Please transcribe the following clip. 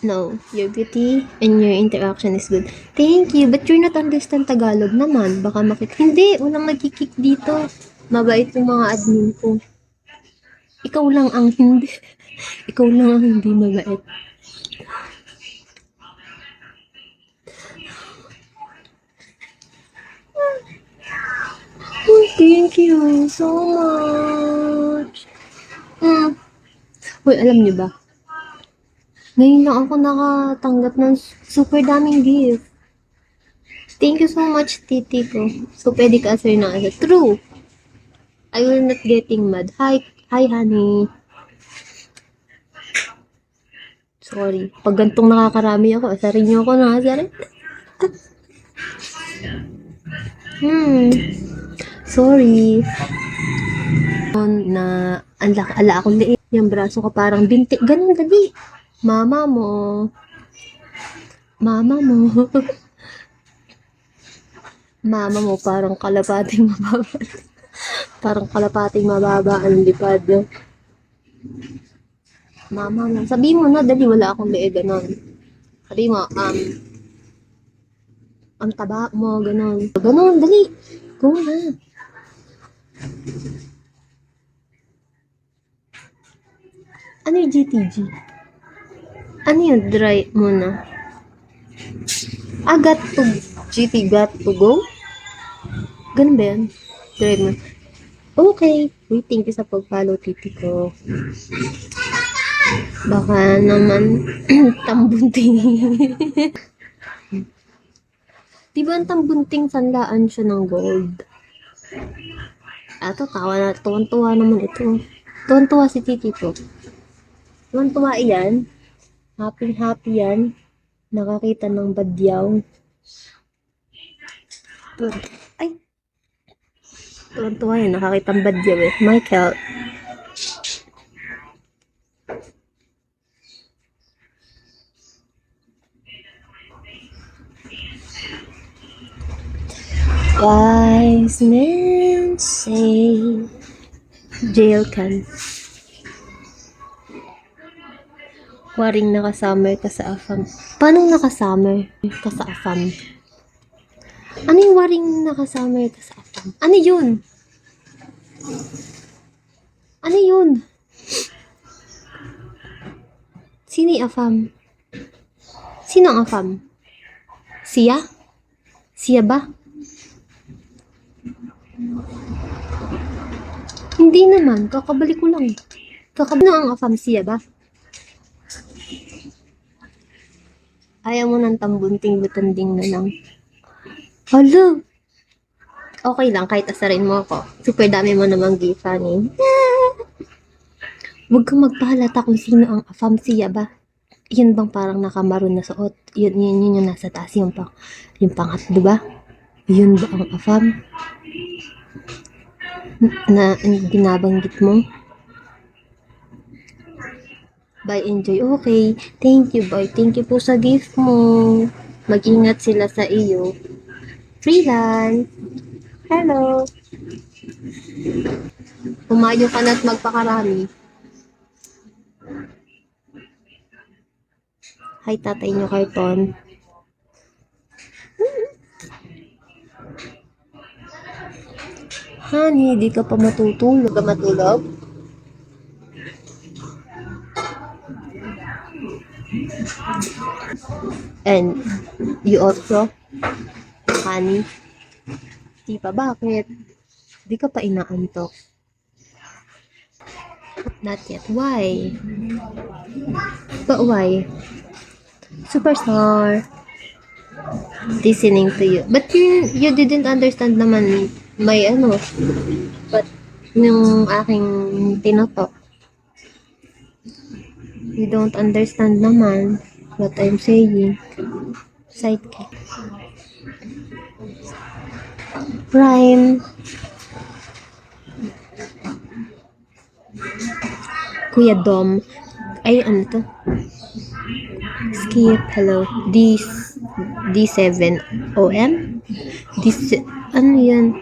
No, your beauty and your interaction is good. Thank you, but you're not understand Tagalog naman. Baka Hindi, walang nagkikik dito. Mabait yung mga admin ko. Ikaw lang ang hindi. Ikaw lang ang hindi mabait. Oh, thank you so much. Uy, alam niyo ba? Ngayon lang ako nakatanggap ng super daming gift. Thank you so much, titi ko. So, pwede ka answer na answer. True. I will not getting mad. Hi, honey. Sorry. Pag gantong nakakarami ako, asarin niyo ako na asarin. Sorry. Na ala akong liit. Yung braso ko parang binti. Ganun, dali. Mama mo. Mama mo parang kalapating mababa. Parang kalapating mababa ang lipad. Mama mo. Sabi mo na, dali, wala akong liit. Ganun. Sabi mo, ang taba mo, ganun. Ganun, dali. Go na. Ano yung GTG? Ano yung dry muna? Got to GT got to go? Ganun ba yan? Dry mo. Okay. Wait, thank you sa pag-follow, titi ko. Baka naman tambunting. Diba ang tambunting sanlaan siya ng gold? Ato, tuwan-tuwa naman ito. Tuwan-tuwa si titi ko. Tuwan-tuwa iyan. Happy yan. Nakakita ng badyaw. Ay! Tuwan-tuwa yan. Nakakita ng badyaw eh. Michael. Wise men say jail can. Waring nakasummer ka sa afam. Paano nakasummer ka sa afam? Ano yung waring nakasummer ka sa afam? Ano yun? Ano yun? Sino yung afam? Sino ang afam? Siya? Siya ba? Hindi naman. Kakabalik ko lang. Kakabalik na ang afam. Siya ba? Ayaw mo ng tambunting butanding na lang. Hala! Okay lang, kahit asarin mo ako. Super dami mo namang gift, honey. Huwag kang magpahalata kung sino ang afam. Siya ba? Yun bang parang nakamaroon na suot? Yun yung nasa taas. Yung pangat, diba? Yun ba ang afam? Na binabanggit mo? Bye, enjoy. Okay. Thank you, boy. Thank you po sa gift mo. Mag-ingat sila sa iyo. Freelance. Hello. Pumayo ka na at magpakarami. Hi, tatay nyo, Carton. Honey, di ka pa matutulog. Ka matulog? And you also, honey, di pa, bakit? Di ka pa inaantok? Not yet. Why? But why? Superstar. Listening to you. But you didn't understand naman may but yung aking tinotok. You don't understand naman what I'm saying. Sidekick. Prime. Kuya Dom. Ay, ano to? Skip. Hello. D7 OM? Ano yan?